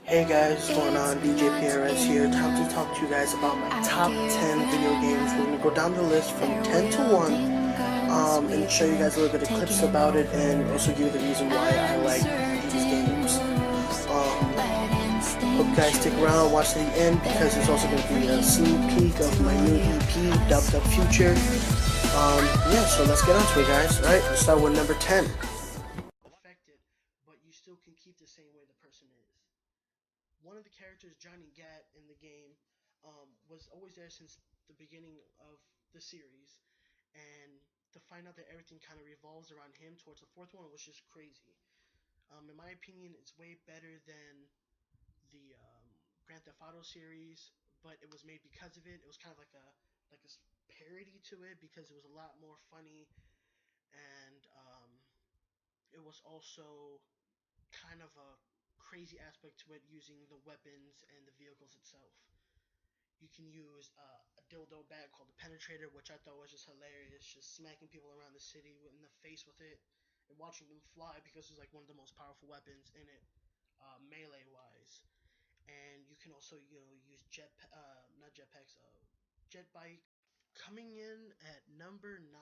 Hey guys, what's going on? DJ PRS here. Time to talk to you guys about my top 10 video games. We're going to go down the list from 10 to 1 and show you guys a little bit of clips about it and also give you the reason why I like these games. Hope you guys stick around, watch to the end because there's also going to be a sneak peek of my new EP, Dubbed Up Future. Yeah, so let's get on to it, guys. Alright, let's start with number 10. Affected, but you still can keep the same way the person is. One of the characters, Johnny Gat, in the game was always there since the beginning of the series, and to find out that everything kind of revolves around him towards the fourth one was just crazy. In my opinion, it's way better than the Grand Theft Auto series, but it was made because of it. It was kind of like a parody to it because it was a lot more funny, and it was also kind of a crazy aspect to it using the weapons and the vehicles itself. You can use a dildo bag called the Penetrator, which I thought was just hilarious, just smacking people around the city in the face with it and watching them fly because it was like one of the most powerful weapons in it, melee wise. And you can also use not jetpacks, jet bike. Coming in at number 9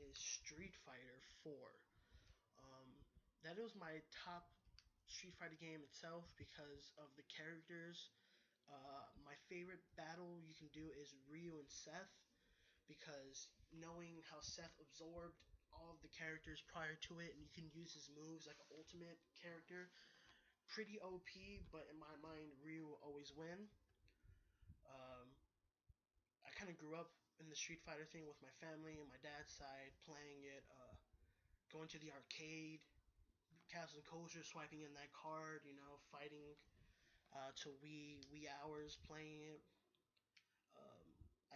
is Street Fighter 4. Um, that was my top Street Fighter game itself because of the characters. My favorite battle you can do is Ryu and Seth because knowing how Seth absorbed all of the characters prior to it, and you can use his moves like an ultimate character, pretty OP. But in my mind, Ryu will always win. Um, I kind of grew up in the Street Fighter thing with my family and my dad's side playing it, going to the arcade, Castle Kosher, swiping in that card, fighting to wee hours playing it. Um,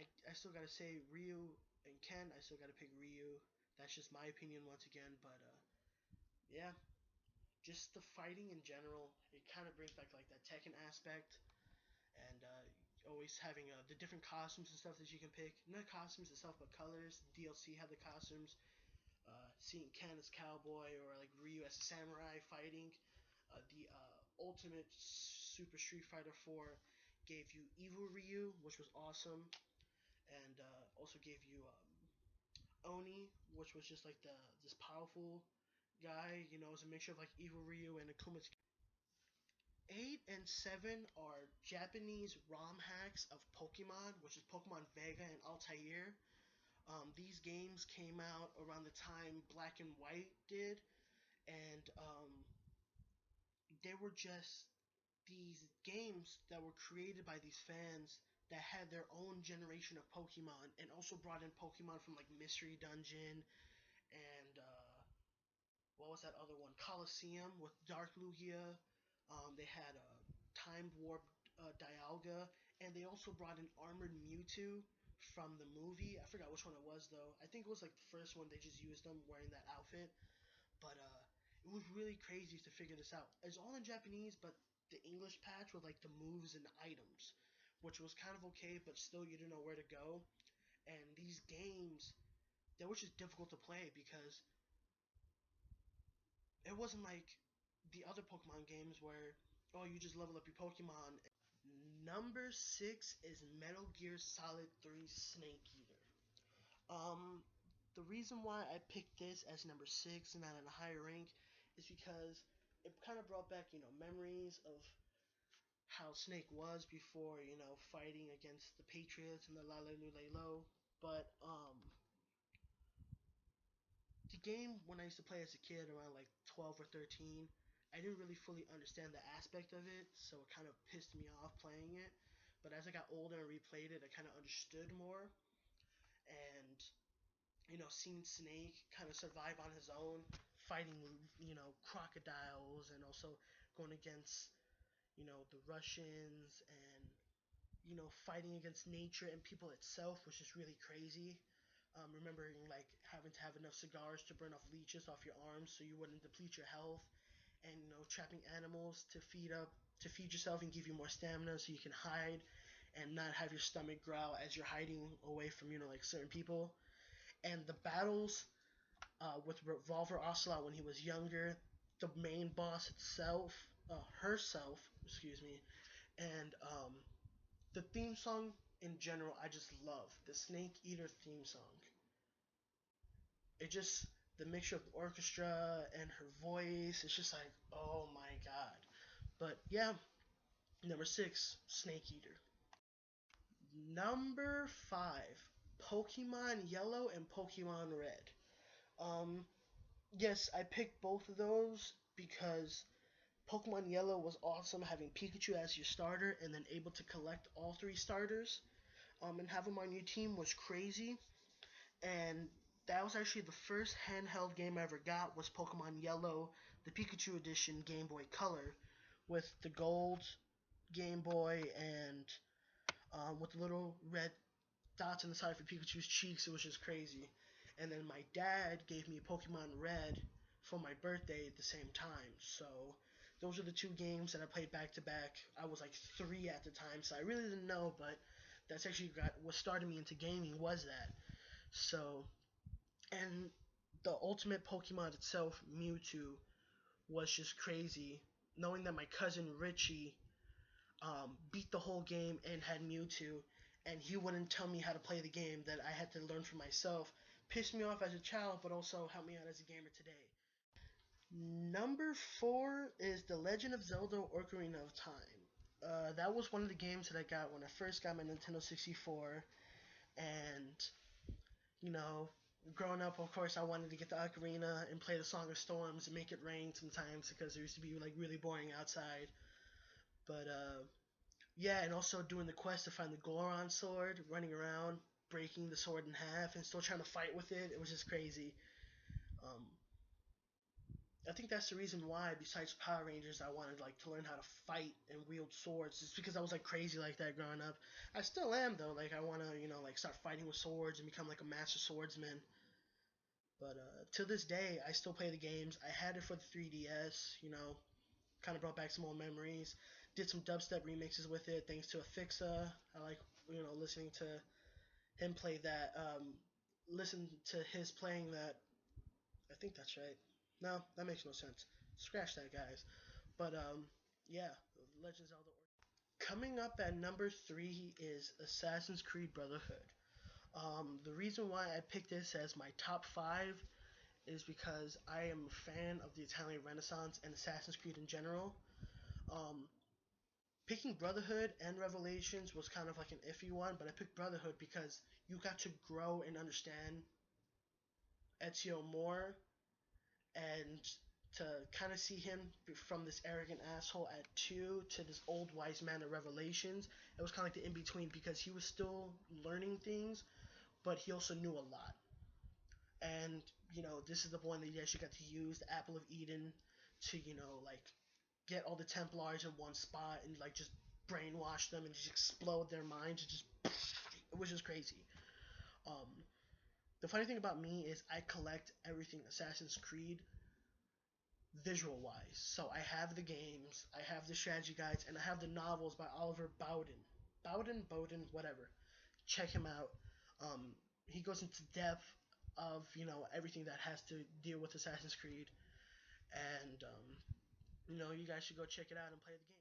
I still gotta say Ryu and Ken. I still gotta pick Ryu. That's just my opinion once again, but yeah, just the fighting in general. It kind of brings back like that Tekken aspect, and always having the different costumes and stuff that you can pick. Not costumes itself, but colors. DLC had the costumes. Seeing Ken as cowboy or like Ryu as a samurai fighting. The Ultimate Super Street Fighter 4 gave you Evil Ryu, which was awesome, and also gave you Oni, which was just like this powerful guy. It was a mixture of like Evil Ryu and Akuma's. 8 and 7 are Japanese ROM hacks of Pokemon, which is Pokemon Vega and Altair. These games came out around the time Black and White did, and they were just these games that were created by these fans that had their own generation of Pokemon and also brought in Pokemon from like Mystery Dungeon and what was that other one? Coliseum with Dark Lugia. They had a Time Warp Dialga, and they also brought in Armored Mewtwo from the movie. I forgot which one it was though. I think it was like the first one. They just used them wearing that outfit, but it was really crazy to figure this out. It's all in Japanese, but the English patch with like the moves and the items, which was kind of okay, but still you didn't know where to go. And these games, they were just difficult to play because it wasn't like the other Pokemon games where you just level up your Pokemon. Number 6 is Metal Gear Solid 3 Snake Eater. Um, the reason why I picked this as number 6 and not in a higher rank is because it kind of brought back, memories of how Snake was before, fighting against the Patriots and the Lalelulelo. But the game, when I used to play as a kid around like 12 or 13, I didn't really fully understand the aspect of it, so it kind of pissed me off playing it. But as I got older and replayed it, I kind of understood more. And, seeing Snake kind of survive on his own, fighting, crocodiles, and also going against, the Russians and, fighting against nature and people itself was just really crazy. Remembering like having to have enough cigars to burn off leeches off your arms so you wouldn't deplete your health, and trapping animals to feed yourself and give you more stamina so you can hide and not have your stomach growl as you're hiding away from like certain people. And the battles with Revolver Ocelot when he was younger, the main boss itself, herself, excuse me, and the theme song in general I just love. The Snake Eater theme song. It just, the mixture of the orchestra and her voice, it's just like, oh my god. But yeah, number 6, Snake Eater. Number 5, Pokemon Yellow and Pokemon Red. Um, yes, I picked both of those because Pokemon Yellow was awesome, having Pikachu as your starter and then able to collect all 3 starters. And having on your team was crazy. And that was actually the first handheld game I ever got, was Pokemon Yellow, the Pikachu edition Game Boy Color, with the gold Game Boy and with the little red dots on the side for Pikachu's cheeks. It was just crazy. And then my dad gave me Pokemon Red for my birthday at the same time. So those are the 2 games that I played back to back. I was like 3 at the time, so I really didn't know, but that's actually what started me into gaming, was that. So, and the ultimate Pokemon itself, Mewtwo, was just crazy. Knowing that my cousin Richie beat the whole game and had Mewtwo, and he wouldn't tell me how to play the game, that I had to learn for myself, pissed me off as a child, but also helped me out as a gamer today. Number 4 is The Legend of Zelda Ocarina of Time. That was one of the games that I got when I first got my Nintendo 64, and you know, growing up, of course, I wanted to get the ocarina and play the Song of Storms and make it rain sometimes because it used to be like really boring outside. But yeah, and also doing the quest to find the Goron sword, running around, breaking the sword in half, and still trying to fight with it. It was just crazy. Um, I think that's the reason why, besides Power Rangers, I wanted like to learn how to fight and wield swords. It's because I was like crazy like that growing up. I still am though. Like I want to, like start fighting with swords and become like a master swordsman. But to this day, I still play the games. I had it for the 3DS, kind of brought back some old memories. Did some dubstep remixes with it, thanks to Afixa. I like, listening to him play that. Listen to his playing that. I think that's right. No, that makes no sense. Scratch that, guys. But yeah, Legends of Zelda. Coming up at number 3 is Assassin's Creed Brotherhood. The reason why I picked this as my top 5 is because I am a fan of the Italian Renaissance and Assassin's Creed in general. Um, Picking Brotherhood and Revelations was kind of like an iffy one, but I picked Brotherhood because you got to grow and understand Ezio more, and to kind of see him from this arrogant asshole at 2 to this old wise man at Revelations. It was kind of like the in between because he was still learning things, but he also knew a lot. And this is the one that you actually got to use the Apple of Eden to like get all the Templars in one spot and like just brainwash them and just explode their minds. It was just crazy. um the funny thing about me is I collect everything Assassin's Creed visual wise. So I have the games, I have the strategy guides, and I have the novels by Oliver Bowden, whatever. Check him out. He goes into depth of everything that has to deal with Assassin's Creed, and you guys should go check it out and play the game.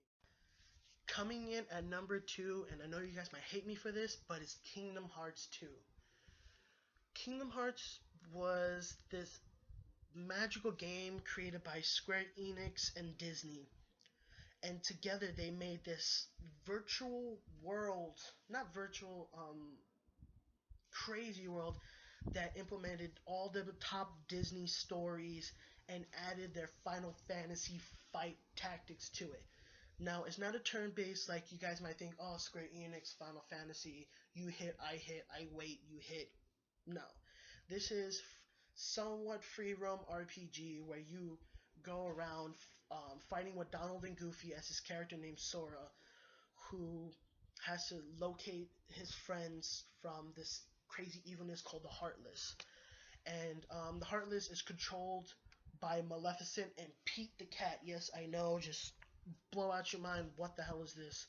Coming in at number 2, and I know you guys might hate me for this, but it's Kingdom Hearts 2. Kingdom Hearts was this magical game created by Square Enix and Disney. And together they made this virtual world, not virtual, crazy world that implemented all the top Disney stories and added their Final Fantasy fight tactics to it. Now, it's not a turn-based like you guys might think, oh, Square Enix, Final Fantasy, you hit, I wait, you hit. No. This is somewhat free roam RPG where you go around fighting with Donald and Goofy as his character named Sora, who has to locate his friends from this crazy evilness called the Heartless. And the Heartless is controlled by Maleficent and Pete the Cat. Yes, I know, just blow out your mind, what the hell is this?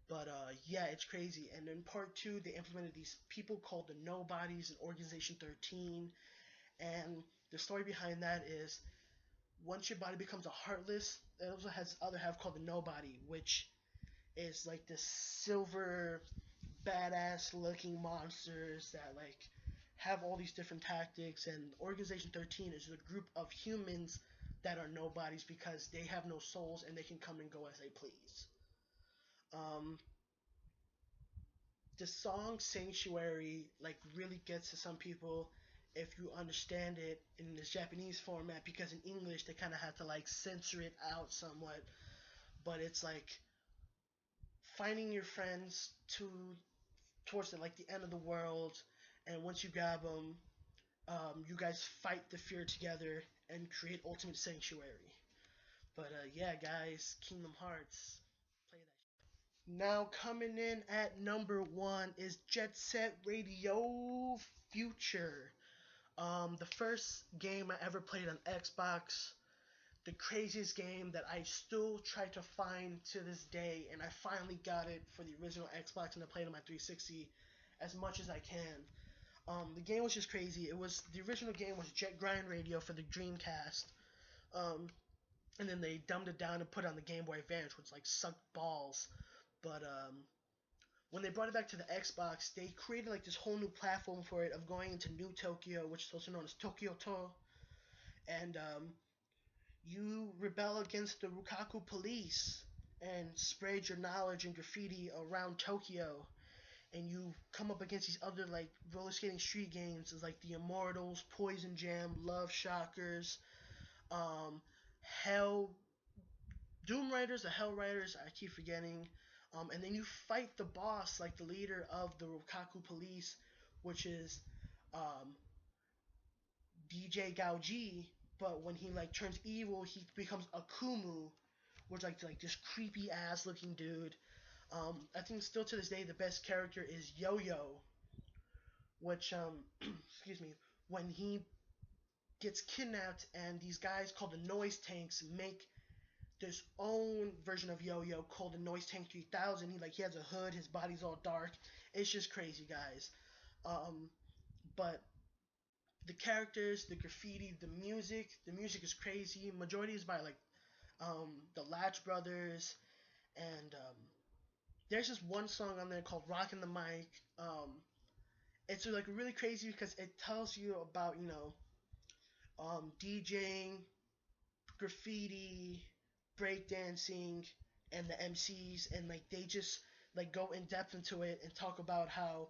But yeah, it's crazy. And in part 2, they implemented these people called the Nobodies in Organization 13. And the story behind that is once your body becomes a heartless, it also has the other half called the nobody, which is like this silver, badass looking monsters that like have all these different tactics. And Organization 13 is a group of humans that are nobodies because they have no souls and they can come and go as they please. Um, the song Sanctuary like really gets to some people if you understand it in this Japanese format, because in English they kind of have to like censor it out somewhat. But it's like finding your friends towards like the end of the world, and once you grab them, you guys fight the fear together and create ultimate sanctuary. But yeah, guys, Kingdom Hearts, play that. Now coming in at number one is Jet Set Radio Future. The first game I ever played on Xbox. The craziest game that I still try to find to this day, and I finally got it for the original Xbox, and I played on my 360 as much as I can. The game was just crazy. It was the original game was Jet Grind Radio for the Dreamcast, and then they dumbed it down and put it on the Game Boy Advance, which like sucked balls. But when they brought it back to the Xbox, they created like this whole new platform for it of going into New Tokyo, which is also known as Tokyo To, and you rebel against the Rukaku police and spread your knowledge and graffiti around Tokyo. And you come up against these other like roller skating street games, as like the Immortals, Poison Jam, Love Shockers, Hell, Doom Riders, the Hell Riders. I keep forgetting. And then you fight the boss, like the leader of the Rukaku police, which is um, DJ Gauji. But when he like turns evil, he becomes Akumu, which like this creepy ass looking dude. I think still to this day the best character is Yo-Yo, which excuse me, when he gets kidnapped and these guys called the Noise Tanks make this own version of Yo-Yo called the Noise Tank 3000. He has a hood, his body's all dark. It's just crazy, guys. But the characters, the graffiti, the music is crazy. Majority is by like the Latch Brothers, and there's just one song on there called "Rockin' the Mic." It's like really crazy because it tells you about DJing, graffiti, breakdancing, and the MCs, and like they just like go in depth into it and talk about how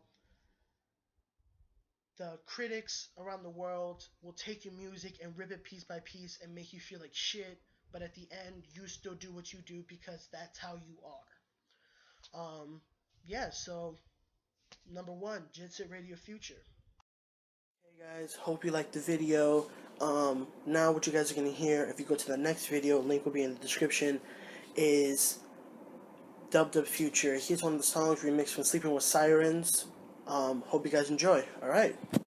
the critics around the world will take your music and rip it piece by piece and make you feel like shit, but at the end you still do what you do because that's how you are. Yeah, so number one, Jet Set Radio Future. Hey guys, hope you liked the video. Now what you guys are going to hear, if you go to the next video, link will be in the description, is Dub Dub Future. Here's one of the songs remixed from Sleeping with Sirens. Hope you guys enjoy. Alright.